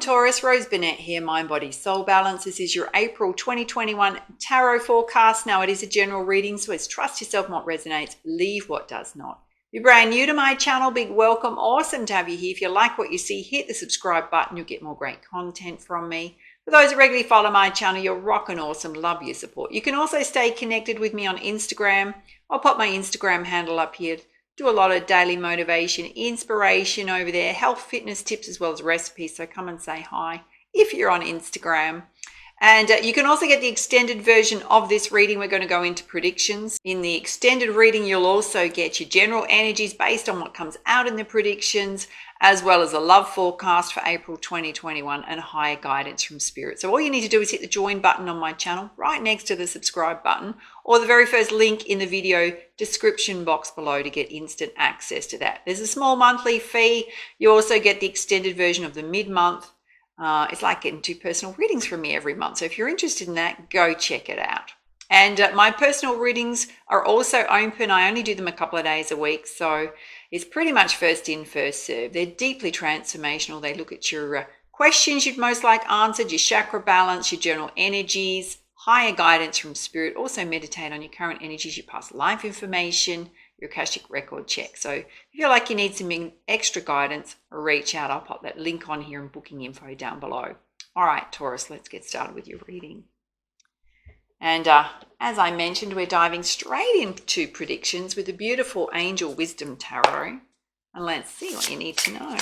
Taurus. Rose Burnett here, Mind, Body, Soul Balance. This is your April 2021 tarot forecast. Now, it is a general reading, so it's trust yourself in what resonates, leave what does not. If you're brand new to my channel, big welcome. Awesome to have you here. If you like what you see, hit the subscribe button. You'll get more great content from me. For those that regularly follow my channel, you're rocking awesome. Love your support. You can also stay connected with me on Instagram. I'll pop my Instagram handle up here. Do a lot of daily motivation, inspiration over there, health, fitness tips, as well as recipes. So come and say hi if you're on Instagram. And you can also get the extended version of this reading. We're going to go into predictions. In the extended reading, you'll also get your general energies based on what comes out in the predictions, as well as a love forecast for April 2021 and higher guidance from Spirit. So all you need to do is hit the join button on my channel right next to the subscribe button, or the very first link in the video description box below to get instant access to that. There's a small monthly fee. You also get the extended version of the mid-month. It's like getting 2 personal readings from me every month. So if you're interested in that, go check it out. And my personal readings are also open. I only do them a couple of days a week. So it's pretty much first in, first serve. They're deeply transformational. They look at your questions you'd most like answered, your chakra balance, your general energies, higher guidance from Spirit. Also meditate on your current energies, your past life information, your Akashic record check. So if you feel like you need some extra guidance, reach out. I'll pop that link on here and booking info down below. All right, Taurus, let's get started with your reading. And as I mentioned, we're diving straight into predictions with the beautiful Angel Wisdom Tarot. And let's see what you need to know.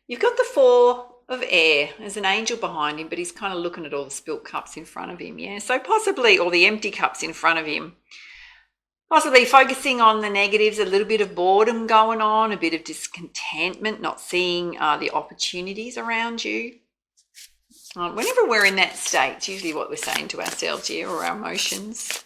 You've got the Four of Air. There's an angel behind him, but he's kind of looking at all the spilt cups in front of him. Yeah, so possibly, or the empty cups in front of him. Possibly focusing on the negatives, a little bit of boredom going on, a bit of discontentment, not seeing the opportunities around you. Whenever we're in that state, it's usually what we're saying to ourselves here, or our emotions.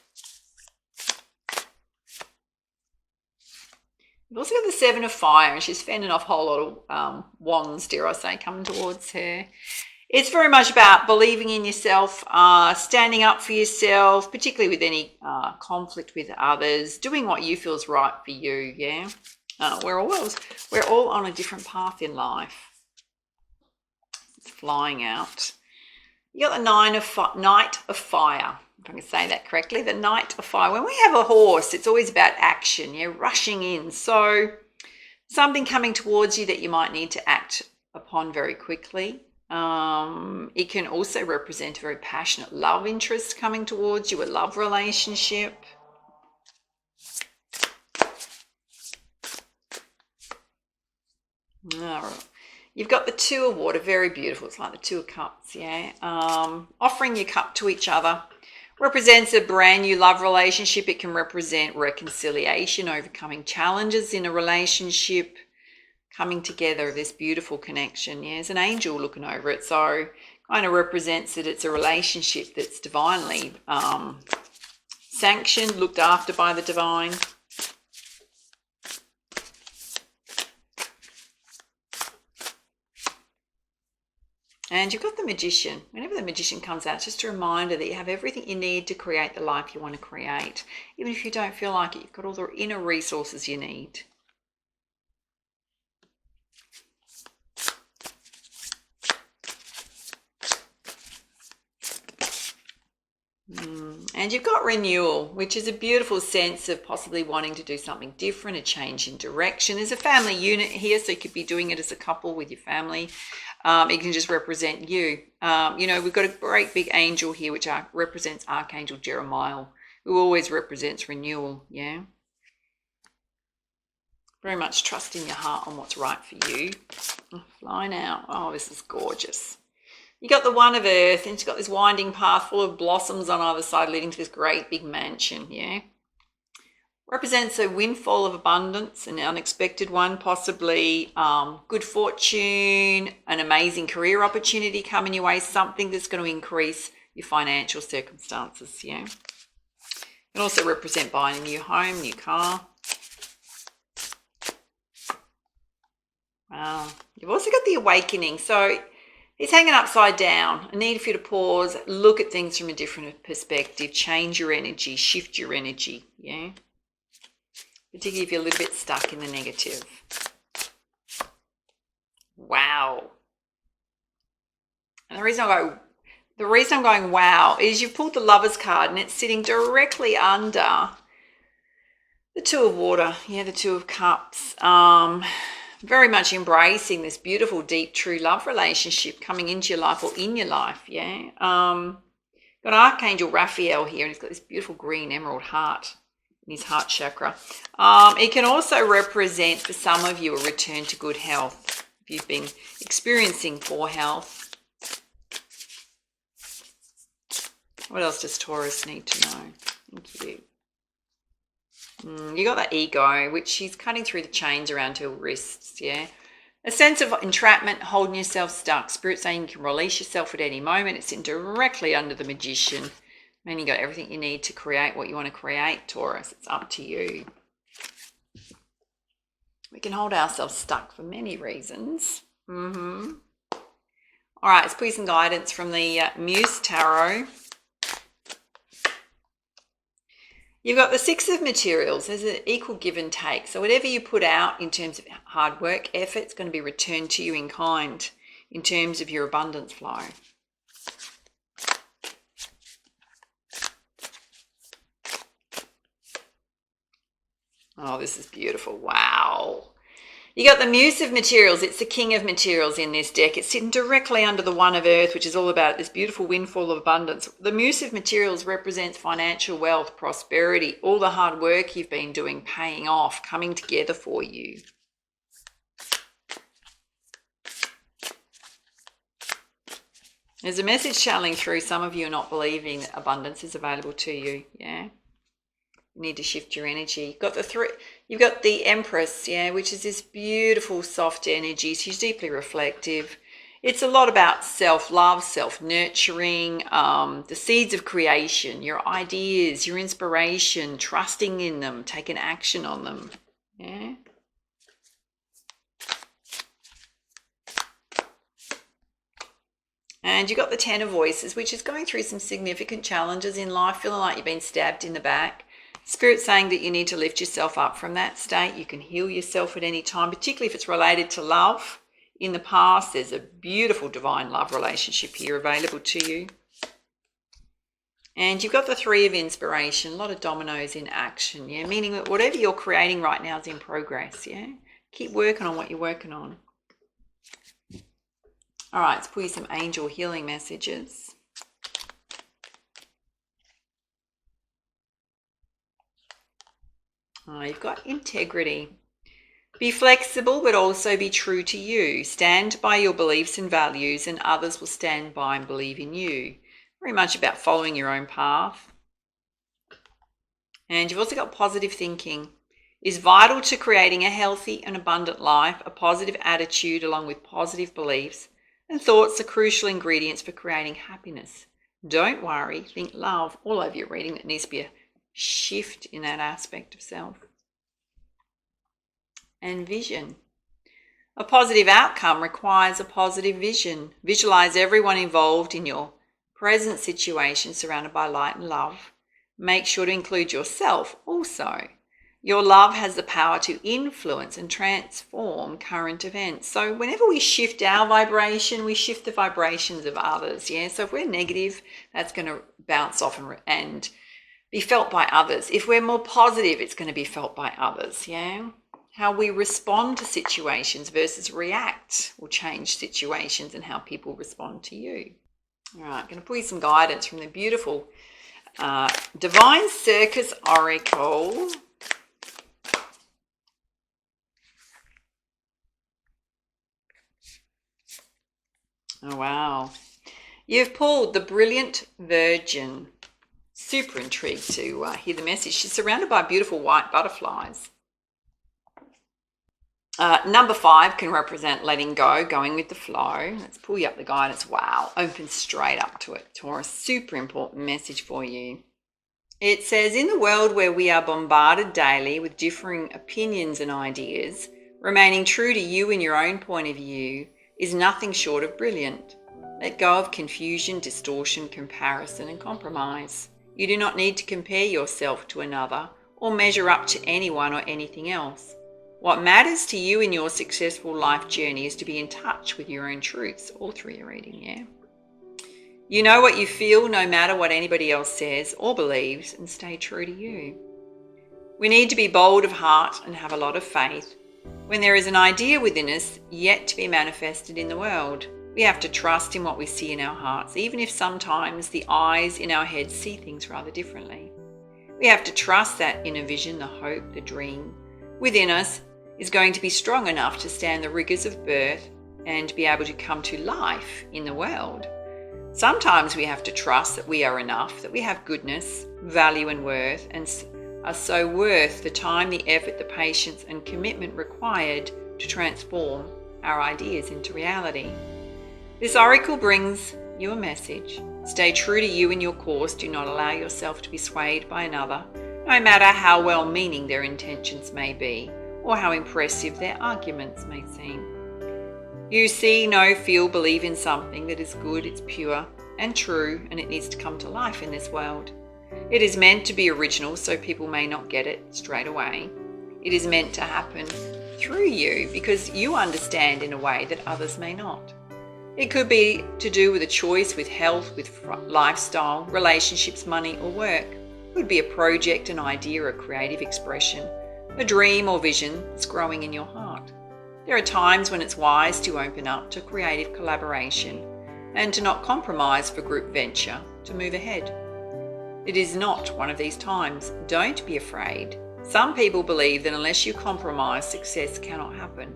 We've also got the Seven of Fire, and she's fending off a whole lot of wands, dare I say, coming towards her. It's very much about believing in yourself, standing up for yourself, particularly with any conflict with others, doing what you feel is right for you, yeah? We're all on a different path in life. It's flying out. You got the Knight of Fire, if I can say that correctly, the Knight of Fire. When we have a horse, it's always about action, yeah, rushing in. So something coming towards you that you might need to act upon very quickly. It can also represent a very passionate love interest coming towards you, a love relationship. All right. You've got the Two of Water, very beautiful. It's like the Two of Cups, yeah. Offering your cup to each other represents a brand new love relationship. It can represent reconciliation, overcoming challenges in a relationship, coming together, this beautiful connection. Yeah, there's an angel looking over it, so kind of represents that it's a relationship that's divinely sanctioned, looked after by the divine. And you've got the Magician. Whenever the Magician comes out, it's just a reminder that you have everything you need to create the life you want to create. Even if you don't feel like it, you've got all the inner resources you need. And you've got renewal, which is a beautiful sense of possibly wanting to do something different, a change in direction. There's a family unit here, so you could be doing it as a couple with your family. It can just represent you. You know, we've got a great big angel here, which represents Archangel Jeremiah, who always represents renewal, yeah? Very much trusting your heart on what's right for you. Flying out. Oh, this is gorgeous. You got the One of Earth, and it's got this winding path full of blossoms on either side leading to this great big mansion, yeah? Represents a windfall of abundance, an unexpected one, possibly good fortune, an amazing career opportunity coming your way, something that's going to increase your financial circumstances, yeah? It can also represent buying a new home, new car. Wow. You've also got the Awakening. So He's hanging upside down. A need for you to pause, look at things from a different perspective, change your energy, shift your energy, yeah? Particularly if you're a little bit stuck in the negative. Wow. And the reason I'm going wow is you've pulled the Lovers card and it's sitting directly under the Two of Water. Yeah, the Two of Cups. Very much embracing this beautiful, deep, true love relationship coming into your life or in your life, yeah? Got Archangel Raphael here, and he's got this beautiful green emerald heart in his heart chakra. It can also represent, for some of you, a return to good health. If you've been experiencing poor health. What else does Taurus need to know? Thank you. You got that ego, which she's cutting through the chains around her wrists, yeah? A sense of entrapment, holding yourself stuck. Spirit saying you can release yourself at any moment. It's in directly under the Magician. Meaning you got everything you need to create what you want to create, Taurus. It's up to you. We can hold ourselves stuck for many reasons. All right, let's put some guidance from the Muse Tarot. You've got the Six of Materials. There's an equal give and take. So whatever you put out in terms of hard work, effort, it's going to be returned to you in kind in terms of your abundance flow. Oh, this is beautiful. Wow. You got the Muse of Materials. It's the King of Materials in this deck. It's sitting directly under the One of Earth, which is all about this beautiful windfall of abundance. The Muse of Materials represents financial wealth, prosperity, all the hard work you've been doing paying off, coming together for you. There's a message channeling through. Some of you are not believing that abundance is available to you, yeah? You need to shift your energy. You've got the Empress, yeah, which is this beautiful, soft energy. She's deeply reflective. It's a lot about self-love, self-nurturing, the seeds of creation, your ideas, your inspiration, trusting in them, taking action on them, yeah. And you've got the Ten of Voices, which is going through some significant challenges in life, feeling like you've been stabbed in the back. Spirit saying that you need to lift yourself up from that state. You can heal yourself at any time, particularly if it's related to love. In the past, there's a beautiful divine love relationship here available to you. And you've got the Three of Inspiration, a lot of dominoes in action, yeah, meaning that whatever you're creating right now is in progress, yeah. Keep working on what you're working on. All right, let's pull you some angel healing messages. You've got integrity. Be flexible, but also be true to you. Stand by your beliefs and values, and others will stand by and believe in you. Very much about following your own path. And you've also got positive thinking. Is vital to creating a healthy and abundant life. A positive attitude along with positive beliefs and thoughts are crucial ingredients for creating happiness. Don't worry, think love. All over your reading, that needs to be a shift in that aspect of self. And vision. A positive outcome requires a positive vision. Visualize everyone involved in your present situation surrounded by light and love. Make sure to include yourself also. Your love has the power to influence and transform current events. So whenever we shift our vibration, we shift the vibrations of others. Yeah. So if we're negative, that's going to bounce off and be felt by others. If we're more positive, it's going to be felt by others. Yeah. How we respond to situations versus react will change situations and how people respond to you. All right, I'm going to pull you some guidance from the beautiful Divine Circus Oracle. Oh, wow. You've pulled the Brilliant Virgin. Super intrigued to hear the message. She's surrounded by beautiful white butterflies. Number 5 can represent letting go, going with the flow. Let's pull you up the guidance. Wow, open straight up to it, Taurus. Super important message for you. It says, in the world where we are bombarded daily with differing opinions and ideas, remaining true to you and your own point of view is nothing short of brilliant. Let go of confusion, distortion, comparison, and compromise. You do not need to compare yourself to another or measure up to anyone or anything else. What matters to you in your successful life journey is to be in touch with your own truths, all through your reading, yeah? You know what you feel no matter what anybody else says or believes, and stay true to you. We need to be bold of heart and have a lot of faith. When there is an idea within us yet to be manifested in the world, we have to trust in what we see in our hearts, even if sometimes the eyes in our heads see things rather differently. We have to trust that inner vision, the hope, the dream within us is going to be strong enough to stand the rigors of birth and be able to come to life in the world. Sometimes we have to trust that we are enough, that we have goodness, value and worth, and are so worth the time, the effort, the patience and commitment required to transform our ideas into reality. This oracle brings you a message. Stay true to you in your course. Do not allow yourself to be swayed by another, no matter how well-meaning their intentions may be or how impressive their arguments may seem. You see, know, feel, believe in something that is good, it's pure and true, and it needs to come to life in this world. It is meant to be original, so people may not get it straight away. It is meant to happen through you because you understand in a way that others may not. It could be to do with a choice, with health, with lifestyle, relationships, money or work. It could be a project, an idea, a creative expression, a dream or vision that's growing in your heart. There are times when it's wise to open up to creative collaboration and to not compromise for group venture to move ahead. It is not one of these times. Don't be afraid. Some people believe that unless you compromise, success cannot happen.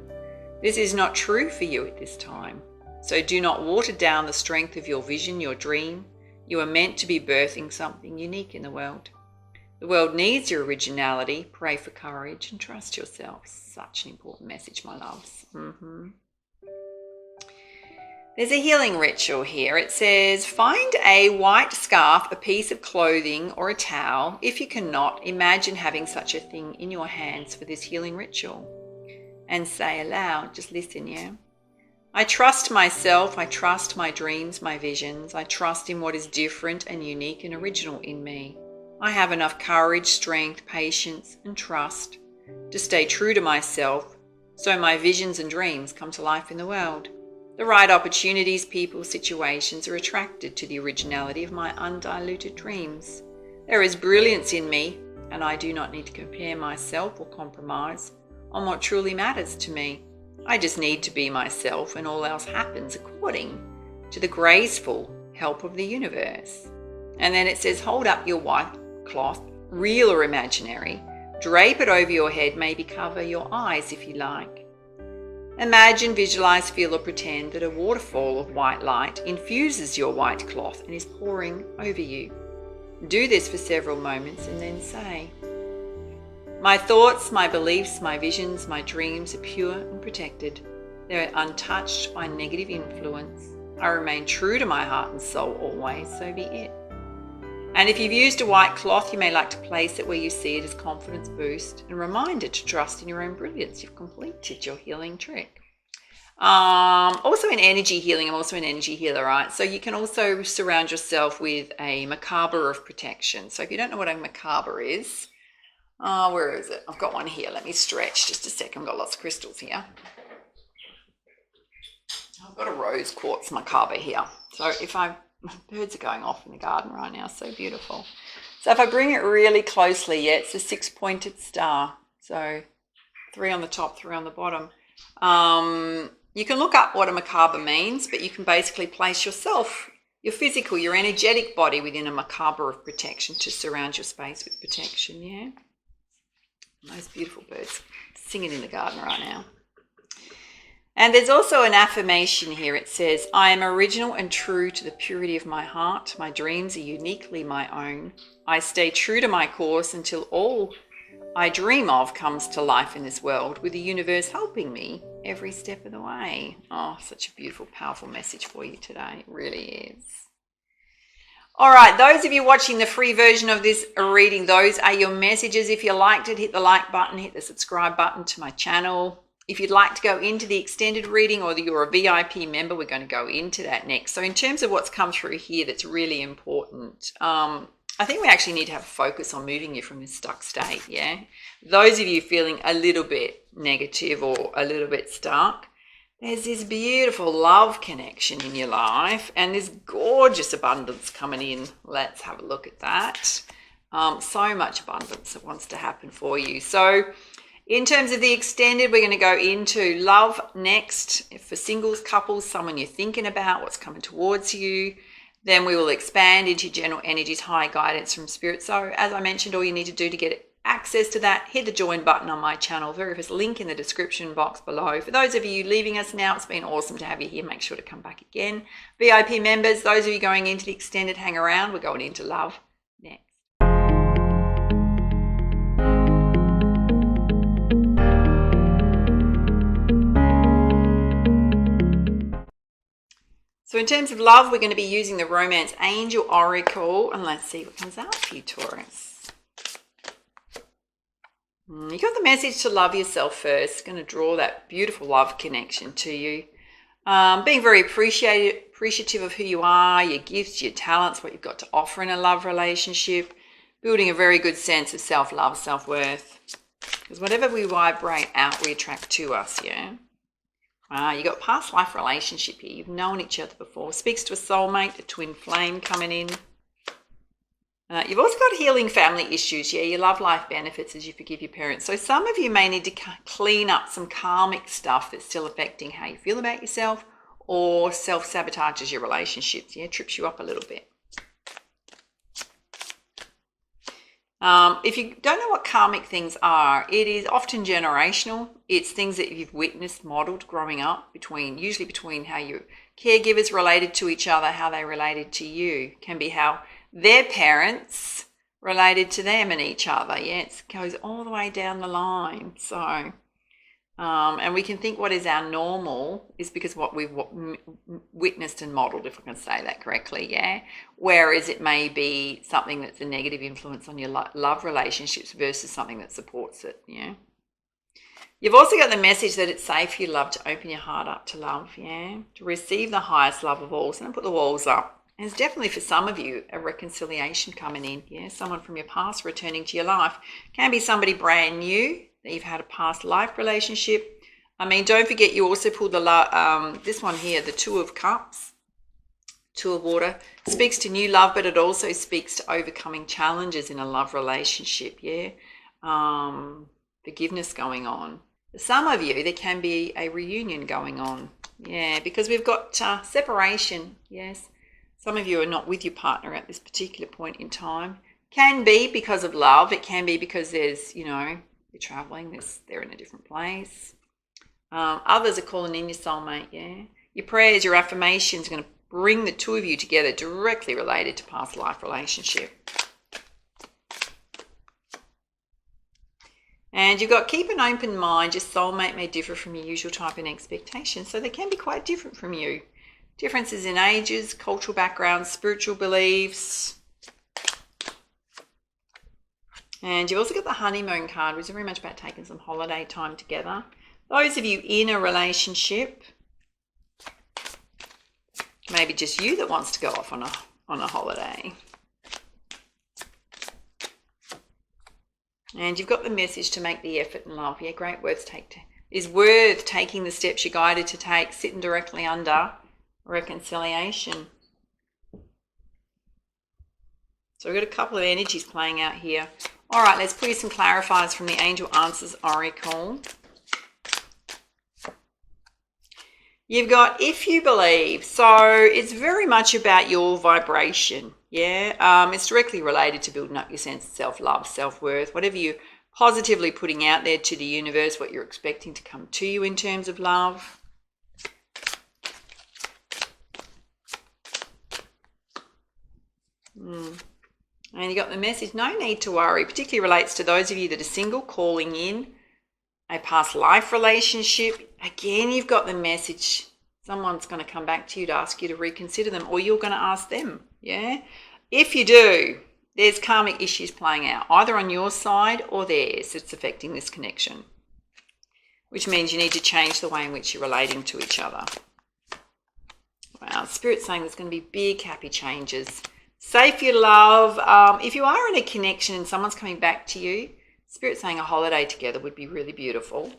This is not true for you at this time. So do not water down the strength of your vision, your dream. You are meant to be birthing something unique in the world. The world needs your originality. Pray for courage and trust yourself. Such an important message, my loves. There's a healing ritual here. It says, find a white scarf, a piece of clothing, or a towel. If you cannot, imagine having such a thing in your hands for this healing ritual. And say aloud, just listen, yeah? I trust myself. I trust my dreams, my visions. I trust in what is different and unique and original in me. I have enough courage, strength, patience, and trust to stay true to myself so my visions and dreams come to life in the world. The right opportunities, people, situations are attracted to the originality of my undiluted dreams. There is brilliance in me, and I do not need to compare myself or compromise on what truly matters to me. I just need to be myself, and all else happens according to the graceful help of the universe. And then it says, hold up your white cloth, real or imaginary. Drape it over your head, maybe cover your eyes if you like. Imagine, visualize, feel or pretend that a waterfall of white light infuses your white cloth and is pouring over you. Do this for several moments and then say, my thoughts, my beliefs, my visions, my dreams are pure and protected. They're untouched by negative influence. I remain true to my heart and soul always, so be it. And if you've used a white cloth, you may like to place it where you see it as confidence boost and reminder to trust in your own brilliance. You've completed your healing trick. Also in energy healing, I'm also an energy healer, right? So you can also surround yourself with a macabre of protection. So if you don't know what a macabre is, where is it? I've got one here. Let me stretch just a second. I've got lots of crystals here. I've got a rose quartz macabre here. So birds are going off in the garden right now. So beautiful. So if I bring it really closely, yeah, it's a 6-pointed star. So 3 on the top, 3 on the bottom. You can look up what a macabre means, but you can basically place yourself, your physical, your energetic body within a macabre of protection to surround your space with protection, yeah? Those beautiful birds singing in the garden right now. And there's also an affirmation here. It says, I am original and true to the purity of my heart. My dreams are uniquely my own. I stay true to my course until all I dream of comes to life in this world, with the universe helping me every step of the way. Oh, such a beautiful, powerful message for you today. It really is. All right, those of you watching the free version of this reading, those are your messages. If you liked it, hit the like button, hit the subscribe button to my channel. If you'd like to go into the extended reading or you're a VIP member, we're going to go into that next. So in terms of what's come through here that's really important, I think we actually need to have a focus on moving you from this stuck state, yeah? Those of you feeling a little bit negative or a little bit stuck, there's this beautiful love connection in your life and this gorgeous abundance coming in. Let's have a look at that. So much abundance that wants to happen for you. So in terms of the extended, we're going to go into love next. For singles, couples, someone you're thinking about, what's coming towards you. Then we will expand into general energies, high guidance from spirit. So as I mentioned, all you need to do to get access to that, hit the join button on my channel. There's a link in the description box below. For those of you leaving us now, it's been awesome to have you here. Make sure to come back again. VIP members, those of you going into the extended, hang around. We're going into love next. So in terms of love, we're going to be using the Romance Angel Oracle. And let's see what comes out for you, Taurus. You got the message to love yourself first. Going to draw that beautiful love connection to you. Being very appreciative of who you are, your gifts, your talents, what you've got to offer in a love relationship. Building a very good sense of self-love, self-worth. Because whatever we vibrate out, we attract to us, yeah? You got past life relationship here. You've known each other before. Speaks to a soulmate, a twin flame coming in. You've also got healing family issues. Yeah, your love life benefits as you forgive your parents. So some of you may need to clean up some karmic stuff that's still affecting how you feel about yourself or self-sabotages your relationships. Yeah, trips you up a little bit. If you don't know what karmic things are, it is often generational. It's things that you've witnessed, modeled growing up, usually between how your caregivers related to each other, how they related to you. Can be how their parents related to them and each other. Yeah, it goes all the way down the line. So, and we can think what is our normal is because what we've witnessed and modeled, if I can say that correctly, yeah? Whereas it may be something that's a negative influence on your love relationships versus something that supports it, yeah? You've also got the message that it's safe for you, love, to open your heart up to love, yeah? To receive the highest love of all. So don't put the walls up. And it's definitely for some of you a reconciliation coming in, yeah? Someone from your past returning to your life. Can be somebody brand new that you've had a past life relationship. I mean, don't forget you also pulled the this one here, the Two of Cups, Two of Water. Speaks to new love, but it also speaks to overcoming challenges in a love relationship, yeah? Forgiveness going on. For some of you, there can be a reunion going on, yeah, because we've got separation, yes. Some of you are not with your partner at this particular point in time. Can be because of love. It can be because there's, you're traveling, they're in a different place. Others are calling in your soulmate, yeah. Your prayers, your affirmations are going to bring the two of you together directly related to past life relationship. And you've got keep an open mind. Your soulmate may differ from your usual type and expectations, so they can be quite different from you. Differences in ages, cultural backgrounds, spiritual beliefs. And you've also got the honeymoon card, which is very much about taking some holiday time together. Those of you in a relationship, maybe just you that wants to go off on a holiday. And you've got the message to make the effort in love. Yeah, great words is worth taking the steps you're guided to take, sitting directly under reconciliation. So we've got a couple of energies playing out here. All right, let's put you some clarifiers from the Angel Answers Oracle. You've got if you believe. So it's very much about your vibration. Yeah, it's directly related to building up your sense of self-love, self-worth, whatever you're positively putting out there to the universe, what you're expecting to come to you in terms of love. And you got the message, no need to worry, particularly relates to those of you that are single, calling in a past life relationship. Again, you've got the message, someone's going to come back to you to ask you to reconsider them, or you're going to ask them, yeah? If you do, there's karmic issues playing out, either on your side or theirs that's affecting this connection. which means you need to change the way in which you're relating to each other. Wow, Spirit's saying there's going to be big, happy changes. Safe your love. If you are in a connection and someone's coming back to you, Spirit's saying a holiday together would be really beautiful.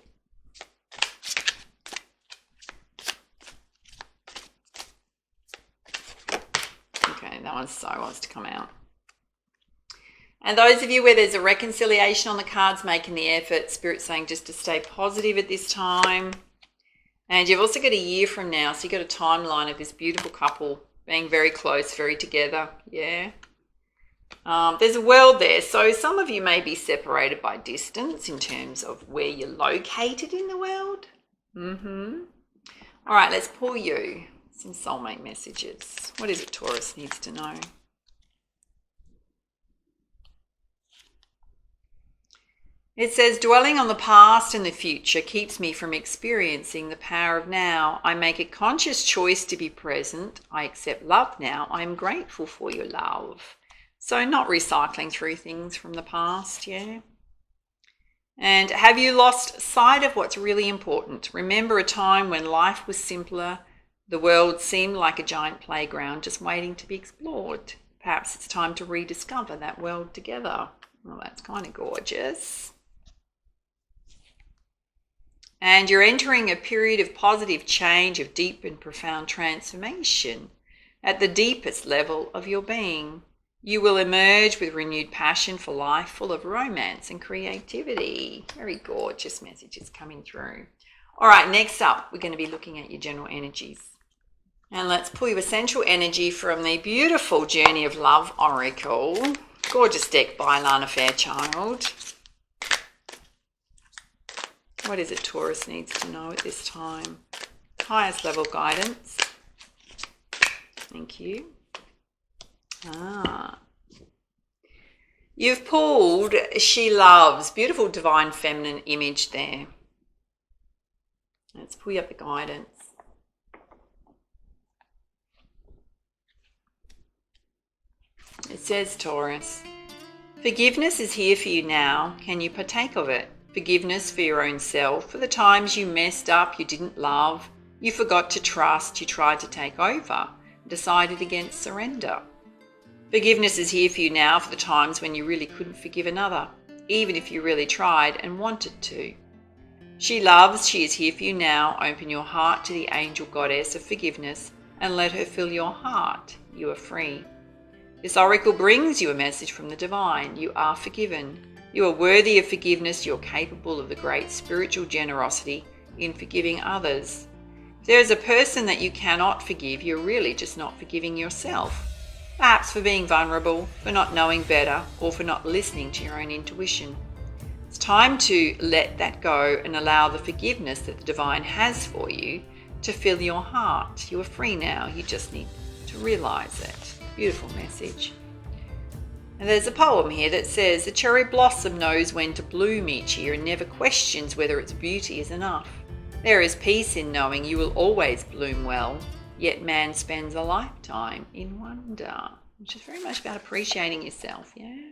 Okay, that one so wants to come out. And those of you where there's a reconciliation on the cards, making the effort, Spirit's saying just to stay positive at this time. And you've also got a year from now, so you've got a timeline of this beautiful couple being very close, very together. Yeah. There's a world there. So some of you may be separated by distance in terms of where you're located in the world. All right, let's pull you some soulmate messages. What is it Taurus needs to know? It says, dwelling on the past and the future keeps me from experiencing the power of now. I make a conscious choice to be present. I accept love now. I am grateful for your love. So not recycling through things from the past, yeah? And have you lost sight of what's really important? Remember a time when life was simpler. The world seemed like a giant playground just waiting to be explored. Perhaps it's time to rediscover that world together. Well, that's kind of gorgeous. And you're entering a period of positive change, of deep and profound transformation at the deepest level of your being. You will emerge with renewed passion for life, full of romance and creativity. Very gorgeous messages coming through. All right, next up, we're going to be looking at your general energies. And let's pull your essential energy from the beautiful Journey of Love Oracle. Gorgeous deck by Alana Fairchild. What is it Taurus needs to know at this time? Highest level guidance. Thank you. You've pulled She Loves. Beautiful divine feminine image there. Let's pull you up the guidance. It says, Taurus, forgiveness is here for you now. Can you partake of it? Forgiveness for your own self, for the times you messed up, you didn't love, you forgot to trust, you tried to take over, decided against surrender. Forgiveness is here for you now for the times when you really couldn't forgive another, even if you really tried and wanted to. She loves, she is here for you now. Open your heart to the angel goddess of forgiveness and let her fill your heart. You are free. This oracle brings you a message from the divine. You are forgiven. You are worthy of forgiveness. You're capable of the great spiritual generosity in forgiving others. If there is a person that you cannot forgive, you're really just not forgiving yourself. Perhaps for being vulnerable, for not knowing better, or for not listening to your own intuition. It's time to let that go and allow the forgiveness that the divine has for you to fill your heart. You are free now. You just need to realize it. Beautiful message. And there's a poem here that says, the cherry blossom knows when to bloom each year and never questions whether its beauty is enough. There is peace in knowing you will always bloom well, yet man spends a lifetime in wonder. Which is very much about appreciating yourself, yeah?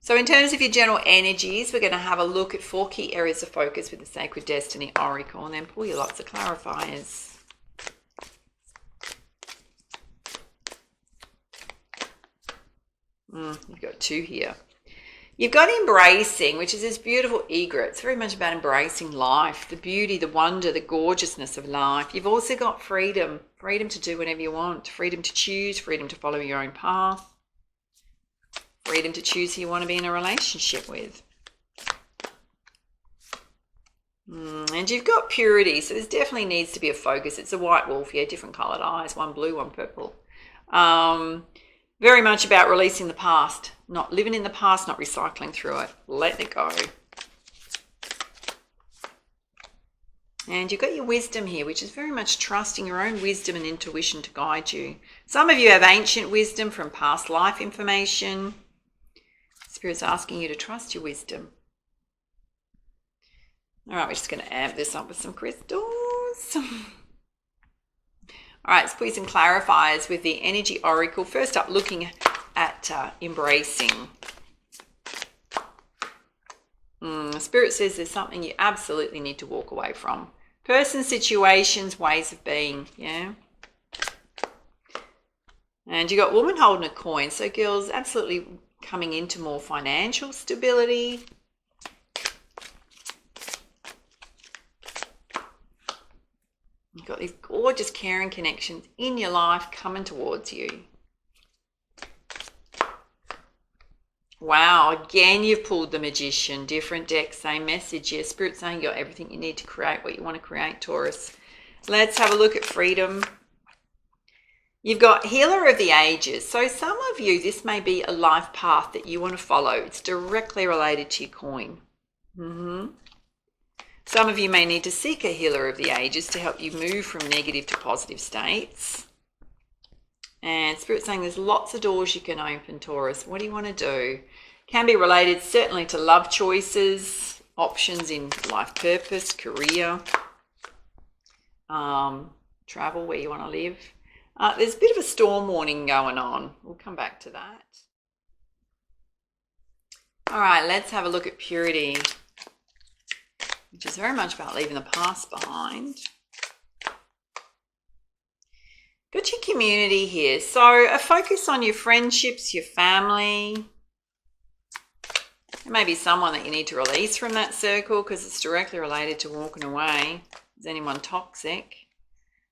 So in terms of your general energies, we're going to have a look at 4 key areas of focus with the Sacred Destiny Oracle and then pull you lots of clarifiers. You've got 2 here. You've got embracing, which is this beautiful egret. It's very much about embracing life, the beauty, the wonder, the gorgeousness of life. You've also got freedom, freedom to do whatever you want, freedom to choose, freedom to follow your own path, freedom to choose who you want to be in a relationship with. And you've got purity, so there definitely needs to be a focus. It's a white wolf, yeah, different coloured eyes, one blue, one purple. Very much about releasing the past, not living in the past, not recycling through it. Let it go. And you've got your wisdom here, which is very much trusting your own wisdom and intuition to guide you. Some of you have ancient wisdom from past life information. Spirit's asking you to trust your wisdom. All right, we're just going to amp this up with some crystals. All right, let's put some clarifiers with the Energy Oracle. First up, looking at embracing. Spirit says there's something you absolutely need to walk away from. Person, situations, ways of being, yeah? And you got woman holding a coin. So girls, absolutely coming into more financial stability. You've got these gorgeous caring connections in your life coming towards you. Wow, again, you've pulled the Magician. Different deck, same message. Yeah, Spirit saying you got everything you need to create what you want to create, Taurus. Let's have a look at freedom. You've got Healer of the Ages. So some of you, this may be a life path that you want to follow. It's directly related to your coin. Some of you may need to seek a Healer of the Ages to help you move from negative to positive states. And Spirit saying there's lots of doors you can open, Taurus. What do you want to do? Can be related certainly to love choices, options in life purpose, career, travel, where you want to live. There's a bit of a storm warning going on. We'll come back to that. All right, let's have a look at purity, which is very much about leaving the past behind. Got your community here. So a focus on your friendships, your family. There may be someone that you need to release from that circle because it's directly related to walking away. Is anyone toxic?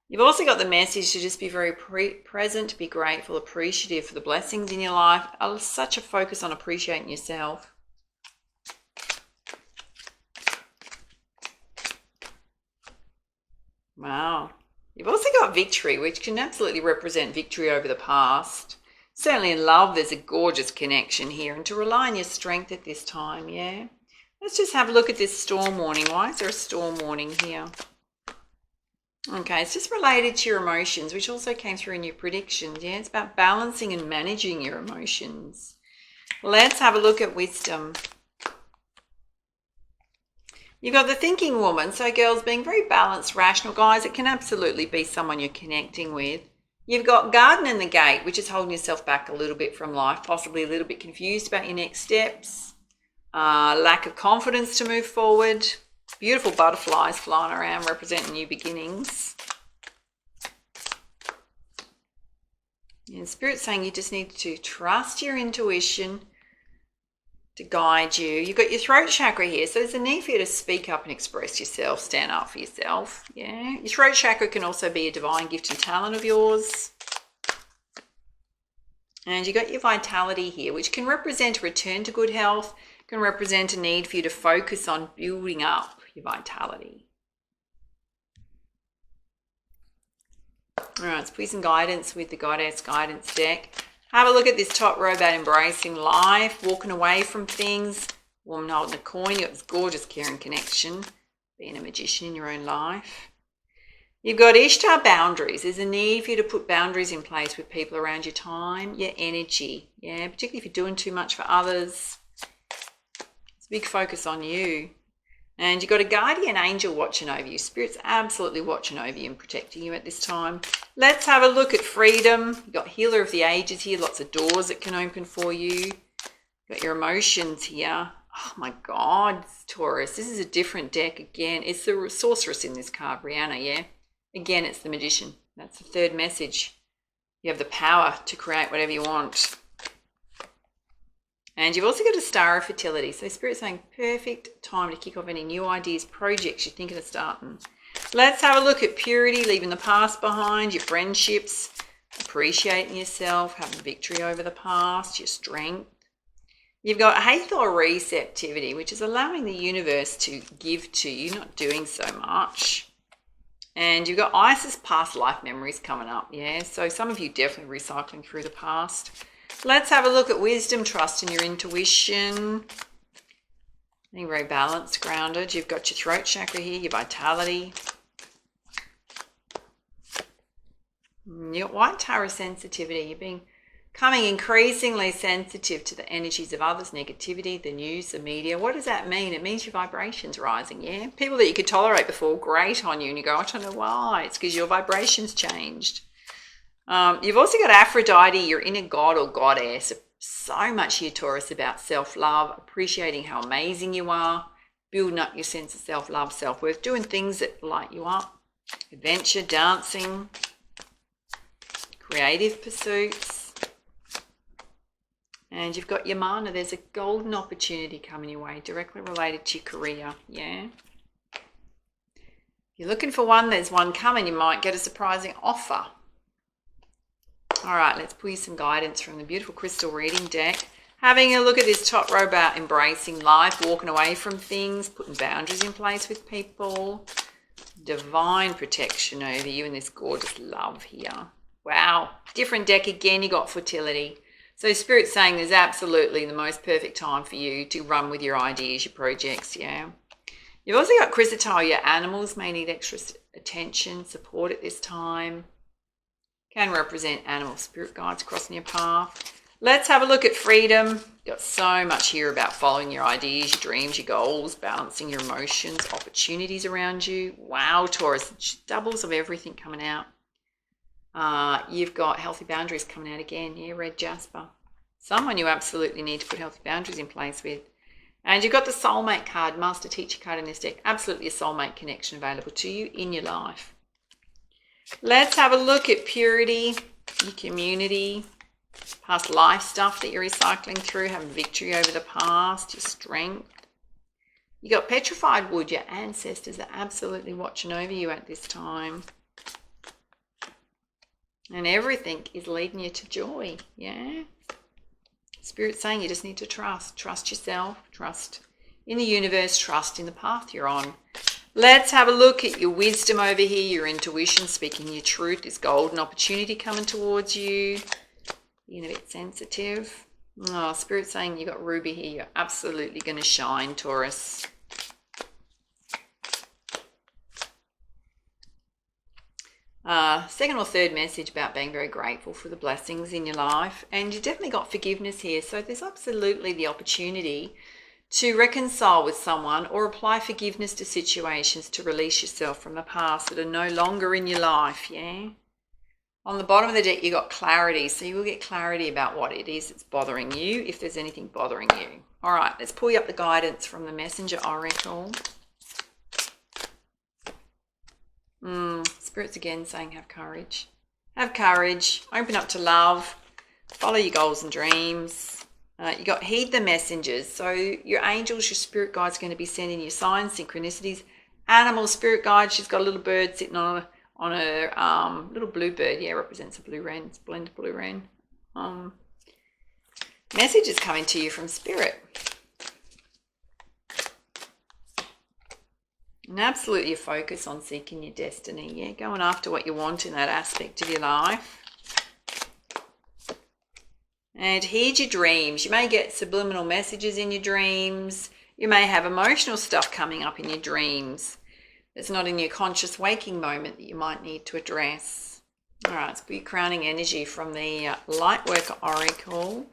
You've also got the message to just be very present, be grateful, appreciative for the blessings in your life. Such a focus on appreciating yourself. Wow. You've also got victory, which can absolutely represent victory over the past. Certainly in love, there's a gorgeous connection here. And to rely on your strength at this time, yeah? Let's just have a look at this storm warning. Why is there a storm warning here? Okay, it's just related to your emotions, which also came through in your predictions. Yeah, it's about balancing and managing your emotions. Let's have a look at wisdom. You've got the thinking woman. So girls, being very balanced, rational. Guys, it can absolutely be someone you're connecting with. You've got garden in the gate, which is holding yourself back a little bit from life, possibly a little bit confused about your next steps. Lack of confidence to move forward. Beautiful butterflies flying around representing new beginnings. And Spirit's saying you just need to trust your intuition to guide you. You've got your throat chakra here, so there's a need for you to speak up and express yourself, stand up for yourself. Yeah, your throat chakra can also be a divine gift and talent of yours. And you got your vitality here, which can represent a return to good health, can represent a need for you to focus on building up your vitality. All right, let's put some guidance with the Goddess Guidance deck. Have a look at this top row about embracing life, walking away from things. Woman holding a coin, you've got this gorgeous caring connection, being a magician in your own life. You've got Ishtar boundaries. There's a need for you to put boundaries in place with people around your time, your energy. Yeah, particularly if you're doing too much for others. It's a big focus on you. And you've got a guardian angel watching over you. Spirit's absolutely watching over you and protecting you at this time. Let's have a look at freedom. You've got Healer of the Ages here. Lots of doors that can open for you. You've got your emotions here. Oh my God, Taurus. This is a different deck again. It's the Sorceress in this card, Brianna, yeah? Again, it's the Magician. That's the third message. You have the power to create whatever you want. And you've also got a Star of Fertility. So Spirit's saying perfect time to kick off any new ideas, projects you're thinking of starting. Let's have a look at purity, leaving the past behind, your friendships, appreciating yourself, having victory over the past, your strength. You've got Hathor receptivity, which is allowing the universe to give to you, not doing so much. And you've got Isis past life memories coming up, yeah? So some of you definitely recycling through the past. Let's have a look at wisdom, trust in your intuition. Being very balanced, grounded. You've got your throat chakra here, your vitality. You've got white Taurus sensitivity. You're becoming increasingly sensitive to the energies of others, negativity, the news, the media. What does that mean? It means your vibration's rising, yeah? People that you could tolerate before grate on you and you go, I don't know why. It's because your vibration's changed. You've also got Aphrodite, your inner god or goddess, So much here, Taurus, about self-love, appreciating how amazing you are, building up your sense of self-love, self-worth, doing things that light you up, adventure, dancing, creative pursuits. And you've got your mana. There's a golden opportunity coming your way, directly related to your career, yeah? If you're looking for one, there's one coming. You might get a surprising offer. All right, let's pull you some guidance from the beautiful crystal reading deck. Having a look at this top row about embracing life, walking away from things, putting boundaries in place with people. Divine protection over you and this gorgeous love here. Wow, different deck again, you got fertility. So Spirit's saying there's absolutely the most perfect time for you to run with your ideas, your projects, yeah. You've also got Chrysotile. Your animals may need extra attention, support at this time. Can represent animal spirit guides crossing your path. Let's have a look at freedom. Got so much here about following your ideas, your dreams, your goals, balancing your emotions, opportunities around you. Wow, Taurus, doubles of everything coming out. You've got healthy boundaries coming out again. Yeah, red jasper. Someone you absolutely need to put healthy boundaries in place with. And you've got the soulmate card, master teacher card in this deck. Absolutely a soulmate connection available to you in your life. Let's have a look at purity, your community, past life stuff that you're recycling through, having victory over the past, your strength. You got petrified wood. Your ancestors are absolutely watching over you at this time. And everything is leading you to joy, yeah? Spirit's saying you just need to trust. Trust yourself, trust in the universe, trust in the path you're on. Let's have a look at your wisdom over here, your intuition, speaking your truth, this golden opportunity coming towards you. Being a bit sensitive. Oh, Spirit's saying you got Ruby here. You're absolutely going to shine, Taurus. Second or third message about being very grateful for the blessings in your life. And you've definitely got forgiveness here. So there's absolutely the opportunity to reconcile with someone or apply forgiveness to situations to release yourself from the past that are no longer in your life, yeah? On the bottom of the deck, you got clarity. So you will get clarity about what it is that's bothering you, if there's anything bothering you. All right, let's pull you up the guidance from the Messenger Oracle. Spirit's again saying have courage. Have courage. Open up to love. Follow your goals and dreams. You got heed the messengers. So your angels, your spirit guides are going to be sending you signs, synchronicities. Animal spirit guide. She's got a little bird sitting on a little blue bird. Yeah, represents a blue wren. It's a blended blue wren. Messages coming to you from spirit. And absolutely a focus on seeking your destiny. Yeah, going after what you want in that aspect of your life. And heed your dreams. You may get subliminal messages in your dreams. You may have emotional stuff coming up in your dreams that's not in your conscious waking moment that you might need to address. All right, let's put your crowning energy from the Lightworker Oracle.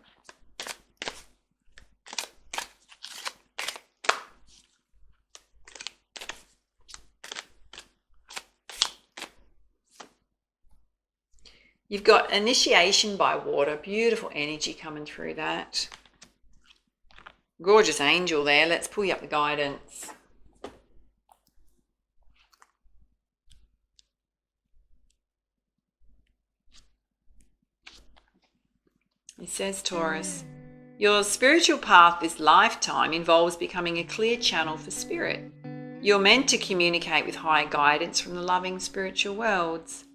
You've got initiation by water, beautiful energy coming through that. Gorgeous angel there. Let's pull you up the guidance. It says, Taurus, your spiritual path this lifetime involves becoming a clear channel for spirit. You're meant to communicate with higher guidance from the loving spiritual worlds.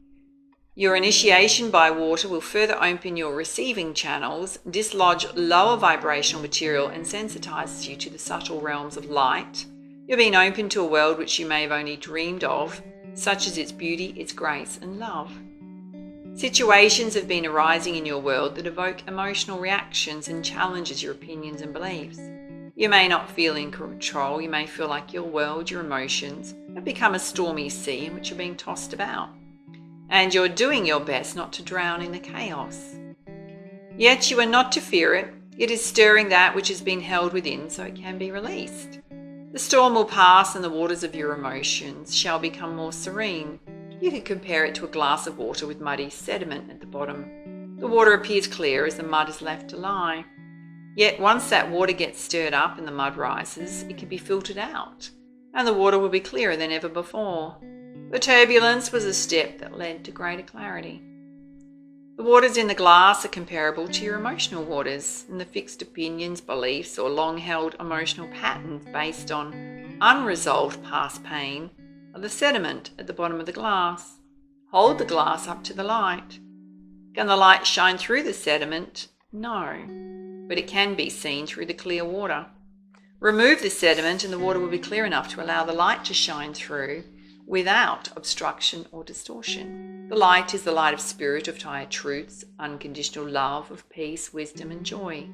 Your initiation by water will further open your receiving channels, dislodge lower vibrational material, and sensitize you to the subtle realms of light. You're being open to a world which you may have only dreamed of, such as its beauty, its grace, and love. Situations have been arising in your world that evoke emotional reactions and challenges your opinions and beliefs. You may not feel in control. You may feel like your world, your emotions, have become a stormy sea in which you're being tossed about. And you're doing your best not to drown in the chaos. Yet you are not to fear it. It is stirring that which has been held within so it can be released. The storm will pass and the waters of your emotions shall become more serene. You can compare it to a glass of water with muddy sediment at the bottom. The water appears clear as the mud is left to lie. Yet once that water gets stirred up and the mud rises, it can be filtered out, and the water will be clearer than ever before. The turbulence was a step that led to greater clarity. The waters in the glass are comparable to your emotional waters, and the fixed opinions, beliefs, or long-held emotional patterns based on unresolved past pain are the sediment at the bottom of the glass. Hold the glass up to the light. Can the light shine through the sediment? No, but it can be seen through the clear water. Remove the sediment and the water will be clear enough to allow the light to shine through without obstruction or distortion. The light is the light of spirit, of higher truths, unconditional love, of peace, wisdom, and joy.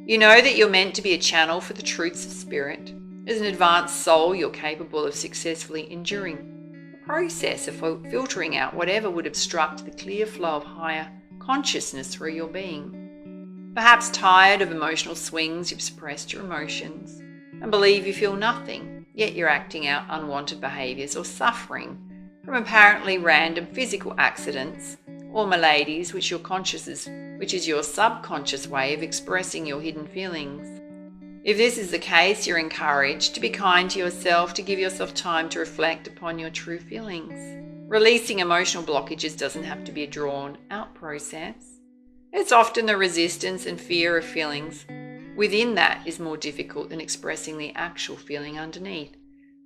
You know that you're meant to be a channel for the truths of spirit. As an advanced soul, you're capable of successfully enduring the process of filtering out whatever would obstruct the clear flow of higher consciousness through your being. Perhaps tired of emotional swings, you've suppressed your emotions and believe you feel nothing, yet you're acting out unwanted behaviours or suffering from apparently random physical accidents or maladies which is your subconscious way of expressing your hidden feelings. If this is the case, you're encouraged to be kind to yourself, to give yourself time to reflect upon your true feelings. Releasing emotional blockages doesn't have to be a drawn-out process. It's often the resistance and fear of feelings within that is more difficult than expressing the actual feeling underneath.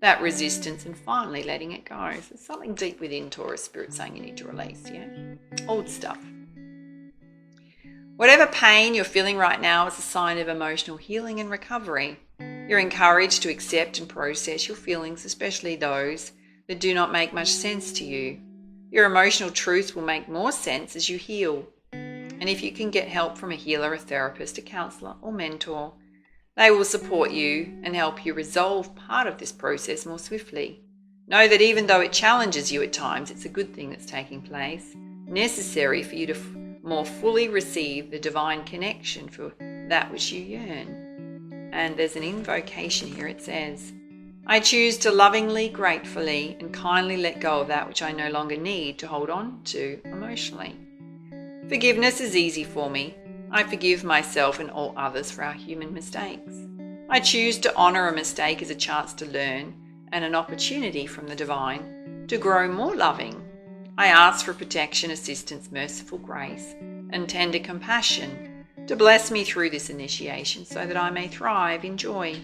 That resistance and finally letting it go. So there's something deep within Taurus spirit saying you need to release, old stuff. Whatever pain you're feeling right now is a sign of emotional healing and recovery. You're encouraged to accept and process your feelings, especially those that do not make much sense to you. Your emotional truth will make more sense as you heal. And if you can get help from a healer, a therapist, a counsellor, or mentor, they will support you and help you resolve part of this process more swiftly. Know that even though it challenges you at times, it's a good thing that's taking place, necessary for you to more fully receive the divine connection for that which you yearn. And there's an invocation here. It says, I choose to lovingly, gratefully, and kindly let go of that which I no longer need to hold on to emotionally. Forgiveness is easy for me. I forgive myself and all others for our human mistakes. I choose to honour a mistake as a chance to learn and an opportunity from the divine to grow more loving. I ask for protection, assistance, merciful grace, and tender compassion to bless me through this initiation so that I may thrive in joy.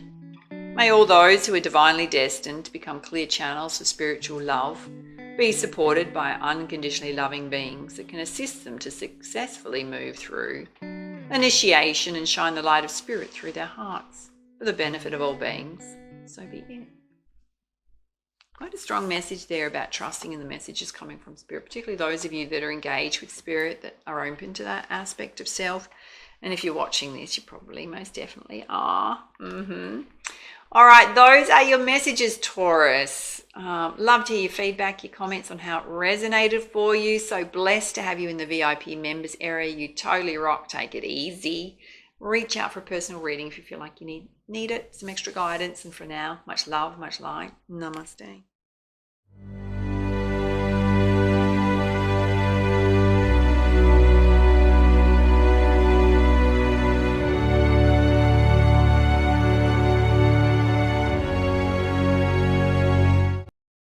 May all those who are divinely destined to become clear channels for spiritual love be supported by unconditionally loving beings that can assist them to successfully move through initiation and shine the light of spirit through their hearts for the benefit of all beings. So be it. Quite a strong message there about trusting in the messages coming from spirit, particularly those of you that are engaged with spirit, that are open to that aspect of self. And if you're watching this, you probably most definitely are. All right, those are your messages, Taurus. Love to hear your feedback, your comments on how it resonated for you. So blessed to have you in the VIP members area. You totally rock. Take it easy. Reach out for a personal reading if you feel like you need it. Some extra guidance. And for now, much love, much light. Namaste.